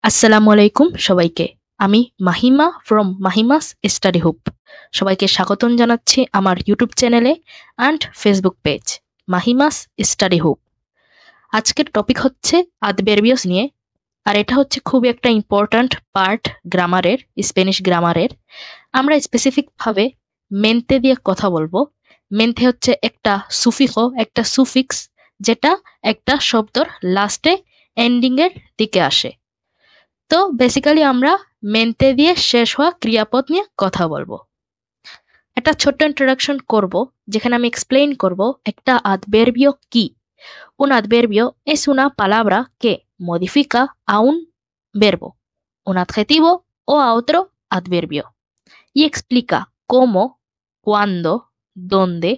আসসালামু আলাইকুম সবাইকে। আমি Mahima from Mahima's study hub. সবাইকে স্বাগতম জানাচ্ছি আমার ইউটিউব চ্যানেলে and Facebook page Mahima's study hub. আজকের টপিক হচ্ছে আদবেরবিয়স নিয়ে, আর এটা হচ্ছে খুবই একটা ইম্পর্ট্যান্ট পার্ট গ্রামারের, স্প্যানিশ গ্রামারের। আমরা স্পেসিফিকভাবে মেন্তে দিয়ে কথা বলবো। মেন্তে হচ্ছে একটা সুফিক্স, একটা সুফিক্স, যেটা একটা শব্দর লাস্টে এন্ডিং এর দিকে আসে। তো বেসিক্যালি আমরা মেন্তে দিয়ে শেষ হওয়া ক্রিয়াপদ নিয়ে কথা বলবো। একটা ছোট্ট ইন্ট্রোডাকশন করব, যেখানে আমি এক্সপ্লেইন করব একটা adverbio কি। Un adverbio es una palabra que modifica a un verbo, un adjetivo o a otro adverbio y explica cómo, cuándo, dónde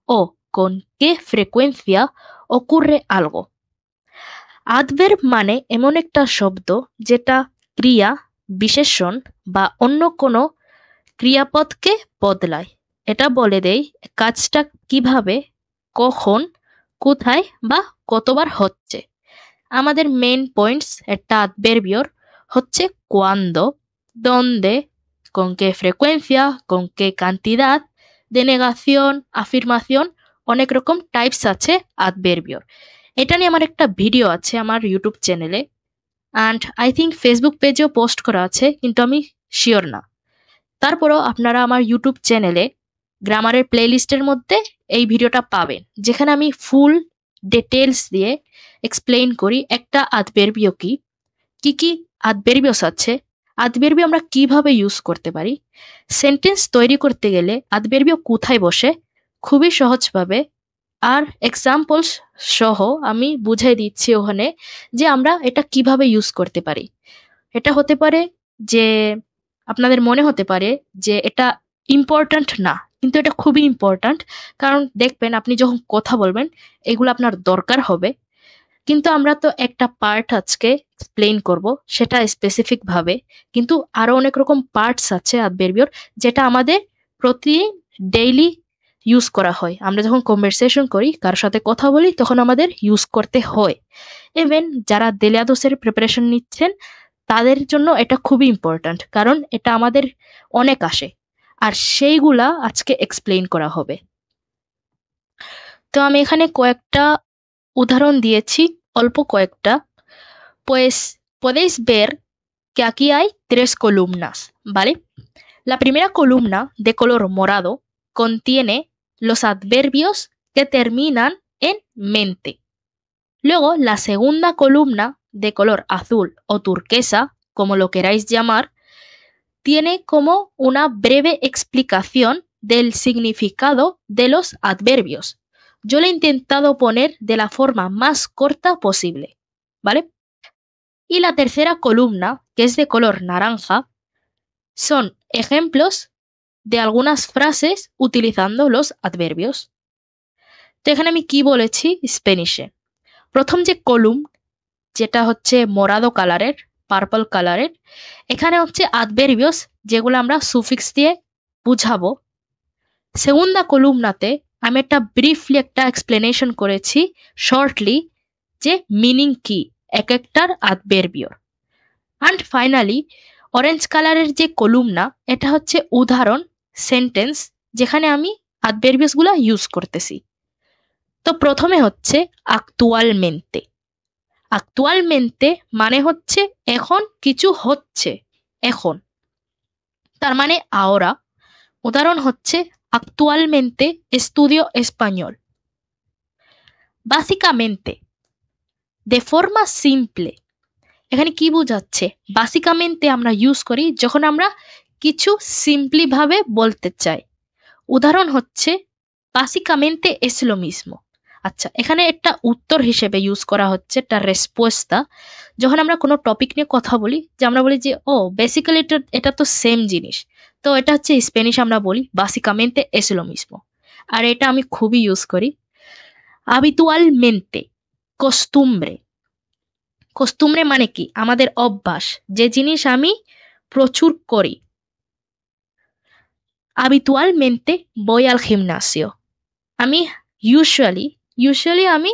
o con qué frecuencia ocurre algo. adverb মানে এমন একটা শব্দ যেটা ক্রিয়া, বিশেষণ বা অন্য কোনো ক্রিয়াপদকে বদলায়। এটা বলে দেয় কাজটা কিভাবে, কখন, কোথায় বা কতবার হচ্ছে। আমাদের মেইন পয়েন্টস একটা adverbior হচ্ছে cuándo, dónde, con qué frecuencia, con qué cantidad, denegación, afirmación, অনেক রকম টাইপস আছে adverbior। এটা নিয়ে আমার একটা ভিডিও আছে আমার ইউটিউব চ্যানেলে, অ্যান্ড আই থিঙ্ক ফেসবুক পেজেও পোস্ট করা আছে, কিন্তু আমি শিওর না। তারপরও আপনারা আমার ইউটিউব চ্যানেলে গ্রামারের প্লেলিস্টের মধ্যে এই ভিডিওটা পাবেন, যেখানে আমি ফুল ডিটেলস দিয়ে এক্সপ্লেইন করি একটা adverbio কি, কি কি adverbios আছে, adverbio আমরা কিভাবে ইউজ করতে পারি, সেন্টেন্স তৈরি করতে গেলে adverbio কোথায় বসে, খুবই সহজভাবে আর এক্সাম্পলস সহ আমি বুঝাই দিচ্ছি ওখানে যে আমরা এটা কিভাবে ইউজ করতে পারি। এটা হতে পারে যে আপনাদের মনে হতে পারে যে এটা ইম্পর্ট্যান্ট না, কিন্তু এটা খুবই ইম্পর্ট্যান্ট। কারণ দেখবেন আপনি যখন কথা বলবেন এগুলো আপনার দরকার হবে। কিন্তু আমরা তো একটা পার্ট আজকে এক্সপ্লেইন করব, সেটা স্পেসিফিক ভাবে। কিন্তু আরো অনেক রকম পার্টস আছে adverbior, যেটা আমাদের প্রতিদিন ডেইলি ইউজ করা হয়। আমরা যখন কনভারসেশন করি, কারোর সাথে কথা বলি, তখন আমাদের ইউজ করতে হয়। ইভেন যারা দেলিয়াদোসের প্রিপারেশন নিচ্ছেন তাদের জন্য এটা খুবই ইম্পর্ট্যান্ট, কারণ এটা আমাদের অনেক আসে, আর সেইগুলা আজকে এক্সপ্লেইন করা হবে। তো আমি এখানে কয়েকটা উদাহরণ দিয়েছি, অল্প কয়েকটা। Pues podéis ver que aquí hay 3 columnas, ¿vale? La primera columna de color morado contiene los adverbios que terminan en mente. Luego, la segunda columna de color azul o turquesa, como lo queráis llamar, tiene como una breve explicación del significado de los adverbios. Yo lo he intentado poner de la forma más corta posible, ¿vale? Y la tercera columna, que es de color naranja, son ejemplos de algunas frases utilizando los adverbios. তো এখানে আমি কি বলেছি স্পেনিশে। প্রথম যে কলুম, যেটা হচ্ছে মোরাদো কালারের, পার্পল কালারের, এখানে হচ্ছে adverbios যেগুলো আমরা সুফিক্স দিয়ে বুঝাবো। সেগুন্দা কলুমনাতে আমি একটা ব্রিফলি একটা এক্সপ্লেনেশন করেছি শর্টলি, যে মিনিং কি এক একটার adverbior। অ্যান্ড ফাইনালি অরেঞ্জ কালারের যে কলুমনা, এটা হচ্ছে উদাহরণ সেন্টেন্স, যেখানে আমি adverbios গুলা ইউজ করতেছি। তো প্রথমে হচ্ছে actualmente। actualmente মানে হচ্ছে এখন কিছু হচ্ছে, এখন, তার মানে ahora। উদাহরণ হচ্ছে actualmente estudio español। básicamente, de forma simple, এখানে কি বোঝাচ্ছে? বাসিকামেন্তে আমরা ইউজ করি যখন আমরা কিছু সিম্পলি ভাবে বলতে চাই। উদাহরণ হচ্ছে বাসিকামেন্তে es lo mismo। আচ্ছা, এখানে একটা উত্তর হিসেবে ইউজ করা হচ্ছে, একটা রেসপোস্তা। যখন আমরা কোনো টপিক নিয়ে কথা বলি, যে আমরা বলি যে ও বেসিক্যালি এটা এটা তো সেম জিনিস, তো এটা হচ্ছে স্প্যানিশ আমরা বলি বাসিকামেন্তে es lo mismo। আর এটা আমি খুবই ইউজ করি। habitualmente, costumbre। কস্তুমরে মানে কি? আমাদের অভ্যাস, যে জিনিস আমি প্রচুর করি। habitualmente voy al gimnasio। আমি ইউজুয়ালি আমি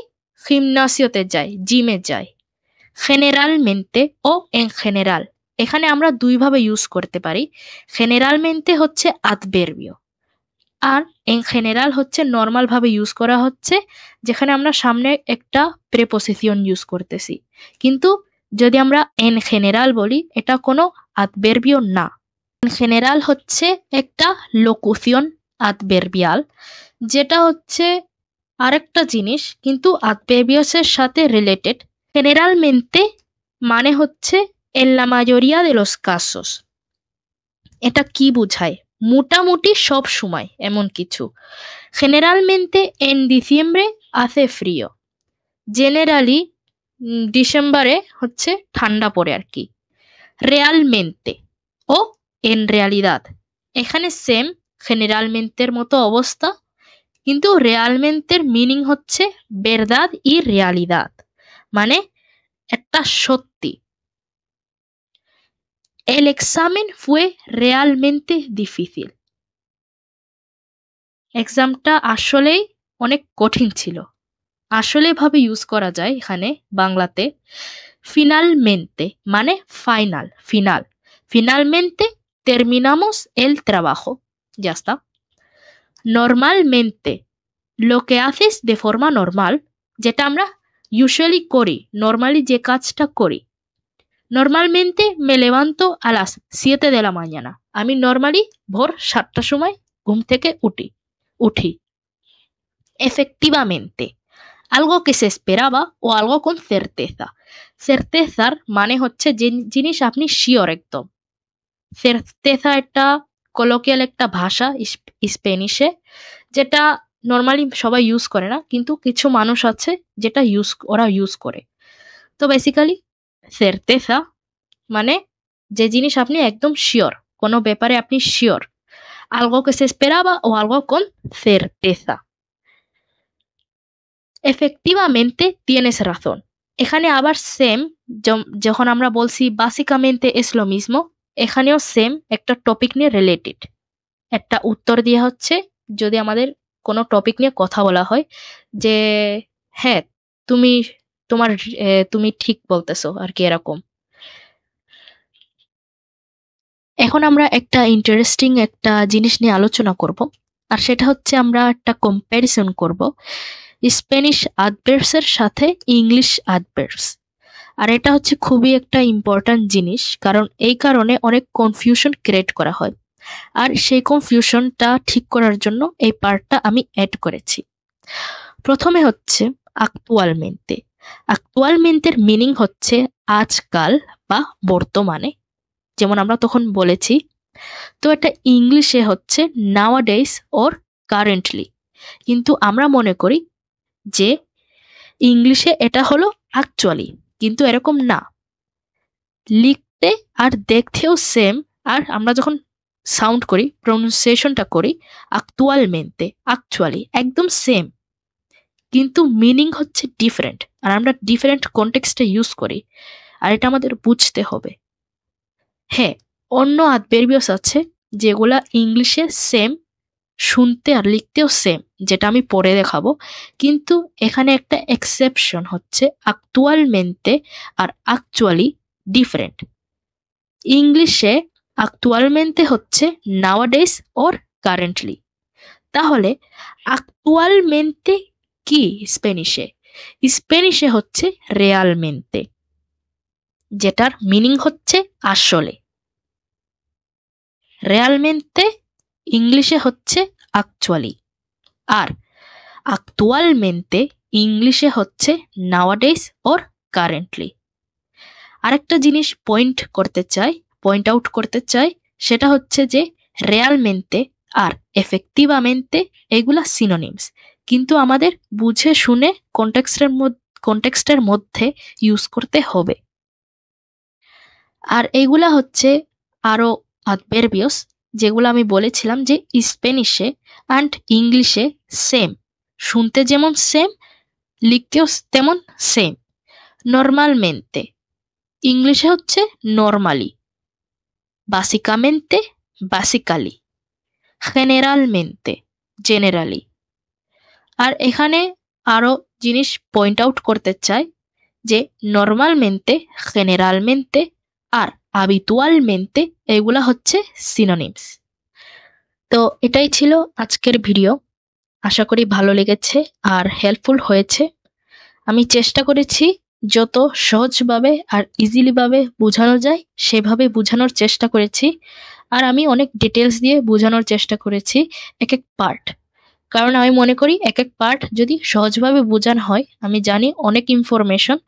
জিমে যাই। generalmente ও en general। এখানে আমরা দুইভাবে ইউজ করতে পারি। generalmente হচ্ছে adverbio, আর en general হচ্ছে নর্মাল ভাবে ইউজ করা হচ্ছে, যেখানে আমরা সামনে একটা প্রেপোজিশন ইউজ করতেছি। কিন্তু যদি আমরা en general বলি, এটা কোনো adverbio না। en general হচ্ছে একটা লোকুশন adverbial, যেটা হচ্ছে আরেকটা জিনিস কিন্তু adverbios এর সাথে রিলেটেড। generalmente মানে হচ্ছে en la mayoría de los casos। এটা কি বোঝায়? মোটামুটি সব সময় এমন কিছু। generalmente en diciembre hace frío। Generally ডিসেম্বরে হচ্ছে ঠান্ডা পড়ে আর কি। realmente ও en realidad, এখানে সেম generalmente এর মতো অবস্থা, কিন্তু realmente এর মিনিং হচ্ছে verdad y realidad, মানে একটা সত্যি। el examen fue realmente difícil। এক্সামটা আসলেই অনেক কঠিন ছিল। আসলে ভাবে ইউজ করা যায় এখানে বাংলাতে। finalmente মানে final, final. finalmente terminamos el trabajo। Ya está। normalmente lo que haces de forma normal, যেটা আমরা ইউজুয়ালি করি, নর্মালি যে কাজটা করি। normalmente me levanto a las 7 de la mañana। আমি নর্মালি ভোর 7টার সময় ঘুম থেকে উঠি। efectivamente algo que se esperaba o algo con certeza। certezar মানে হচ্ছে যে জিনিস আপনি শিওর একদম। certeza একটা কলোকিয়াল একটা ভাষা স্পেনিশে, যেটা নর্মালি সবাই ইউজ করে না, কিন্তু কিছু মানুষ আছে যেটা ওরা ইউজ করে। তো বেসিক্যালি certeza মানে যে জিনিস আপনি একদম শিওর, কোনো ব্যাপারে আপনি sure. algo que se esperaba o algo con certeza। efectivamente tienes razón। এখানে আবার সেম, যখন আমরা বলছি básicamente es lo mismo, এখানেও সেম একটা টপিক নিয়ে রিলেটেড একটা উত্তর দেওয়া হচ্ছে যদি আমাদের কোনো টপিক নিয়ে কথা বলা হয়, যে হ্যাঁ তুমি তুমি ঠিক বলতেছো আর কি, এরকম। এখন আমরা একটা ইন্টারেস্টিং একটা জিনিস নিয়ে আলোচনা করব, আর সেটা হচ্ছে আমরা একটা কম্প্যারিজন করব স্প্যানিশ অ্যাডভার্বস এর সাথে ইংলিশ অ্যাডভার্বস। আর এটা হচ্ছে খুবই একটা ইম্পর্ট্যান্ট জিনিস, কারণ এই কারণে অনেক কনফিউশন ক্রিয়েট করা হয়। আর সেই কনফিউশনটা ঠিক করার জন্য এই পার্টটা আমি অ্যাড করেছি। প্রথমে হচ্ছে actualmente। actualmente এর মিনিং হচ্ছে আজকাল বা বর্তমানে, যেমন আমরা তখন বলেছি। তো এটা ইংলিশে হচ্ছে nowadays or currently, কিন্তু আমরা মনে করি যে ইংলিশে এটা হলো অ্যাকচুয়ালি, কিন্তু এরকম না। লিখতে আর দেখতেও সেম, আর আমরা যখন সাউন্ড করি, প্রনাউন্সিয়েশনটা করি actualmente, অ্যাকচুয়ালি একদম সেম, কিন্তু মিনিং হচ্ছে ডিফারেন্ট, আর আমরা ডিফারেন্ট কনটেক্সটে ইউজ করি, আর এটা আমাদের বুঝতে হবে। হ্যাঁ, অন্য অ্যাডভার্বিয়াস আছে যেগুলা ইংলিশে সেম, শুনতে আর লিখতেও সেম, যেটা আমি পরে দেখাবো। কিন্তু এখানে একটা এক্সেপশন হচ্ছে actualmente আর actually ডিফারেন্ট। ইংলিশে actualmente হচ্ছে nowadays or currently। তাহলে actualmente কি স্পেনিশে? স্পেনিশে হচ্ছে realmente, যেটার মিনিং হচ্ছে আসলে। realmente ইংলিশে হচ্ছে actually, আর actualmente ইংলিশে হচ্ছে nowadays or currently। আরেকটা জিনিস পয়েন্ট আউট করতে চাই, সেটা হচ্ছে যে realmente আর efectivamente এগুলা সিনোনিমস, কিন্তু আমাদের বুঝে শুনে কনটেক্সটের মধ্যে ইউজ করতে হবে। আর এইগুলা হচ্ছে আরো অ্যাডভার্বিয়াস, যেগুলো আমি বলেছিলাম যে স্পেনিশে অ্যান্ড ইংলিশে সেম, শুনতে যেমন সেম, লিখতেও তেমন সেম। নর্মালমেন্তে ইংলিশে হচ্ছে নর্মালি, বাসিকামেন্তে বাসিকালি, জেনারেলমেন্তে জেনারেলি। আর এখানে আরো জিনিস পয়েন্ট আউট করতে চাই, যে নর্মালমেন্তে, জেনারেলমেন্তে আর habitualmente এগুলা হচ্ছে সিনোনিমস। তো এটাই ছিল আজকের ভিডিও। আশা করি ভালো লেগেছে আর হেল্পফুল হয়েছে। আমি চেষ্টা করেছি যত সহজভাবে আর ইজিলি ভাবে বোঝানো যায় সেভাবে বোঝানোর চেষ্টা করেছি। আর আমি অনেক ডিটেলস দিয়ে বোঝানোর চেষ্টা করেছি এক এক পার্ট। কারণ আমি মনে করি এক এক পার্ট যদি সহজভাবে বোঝানো হয়, আমি জানি অনেক ইনফরমেশন,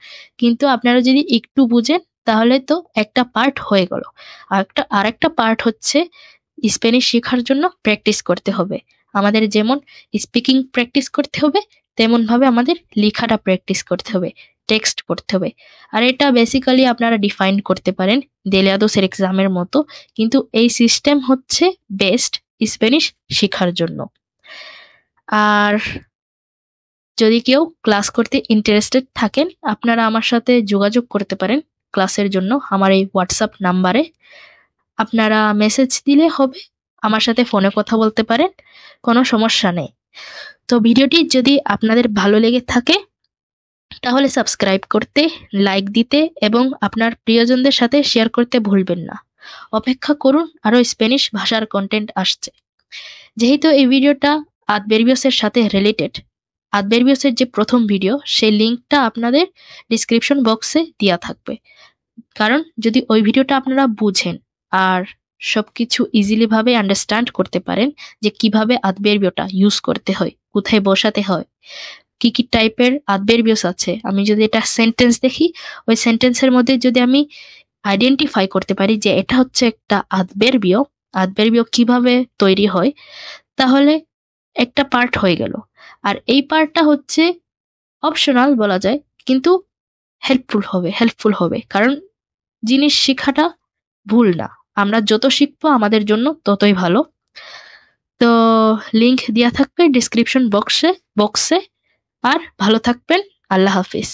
কিন্তু আপনারা যদি একটু বুঝেন তাহলে তো একটা পার্ট হয়ে গেল। আরেকটা পার্ট হচ্ছে স্প্যানিশ শেখার জন্য প্র্যাকটিস করতে হবে। আমাদের যেমন স্পিকিং প্র্যাকটিস করতে হবে, তেমন ভাবে আমাদের লেখাটা প্র্যাকটিস করতে হবে, টেক্সট পড়তে হবে। আর এটা বেসিক্যালি আপনারা ডিফাইন করতে পারেন দেলিয়াদোসের এক্সামের মতো, কিন্তু এই সিস্টেম হচ্ছে বেস্ট স্প্যানিশ শেখার জন্য। আর যদি কেউ ক্লাস করতে ইন্টারেস্টেড থাকেন, আপনারা আমার সাথে যোগাযোগ করতে পারেন ক্লাসের জন্য আমার এই হোয়াটসঅ্যাপ নাম্বারে। আপনারা মেসেজ দিলে হবে, আমার সাথে ফোনে কথা বলতে পারেন, কোনো সমস্যা নেই। তো ভিডিওটি যদি আপনাদের ভালো লেগে থাকে তাহলে সাবস্ক্রাইব করতে, লাইক দিতে এবং আপনার প্রিয়জনদের সাথে শেয়ার করতে ভুলবেন না। অপেক্ষা করুন, আরও স্প্যানিশ ভাষার কন্টেন্ট আসছে। যেহেতু এই ভিডিওটা আদবেরবিয়সের সাথে রিলেটেড, আদবেরবিয়সের যে প্রথম ভিডিও সেই লিঙ্কটা আপনাদের ডিসক্রিপশন বক্সে দেওয়া থাকবে। কারণ যদি ওই ভিডিওটা আপনারা বুঝেন আর সবকিছু ইজিলি ভাবে আন্ডারস্ট্যান্ড করতে পারেন যে কিভাবে আদবেরবিয়টা ইউজ করতে হয়, কোথায় বসাতে হয়, কি কি টাইপের আদবেরবিয়স আছে, আমি যদি এটা সেন্টেন্স দেখি ওই সেন্টেন্সের মধ্যে যদি আমি আইডেন্টিফাই করতে পারি যে এটা হচ্ছে একটা আদবেরবিয়, আদবেরবিয় কিভাবে তৈরি হয়, তাহলে একটা পার্ট হয়ে গেল। আর এই পার্টটা হচ্ছে অপশনাল বলা যায়, কিন্তু হেল্পফুল হবে কারণ জিনিস শেখাটা ভুল না, আমরা যত শিখবো আমাদের জন্য ততই ভালো। তো লিংক দেওয়া থাকবে ডিসক্রিপশন বক্সে। আর ভালো থাকবেন। আল্লাহ হাফিজ।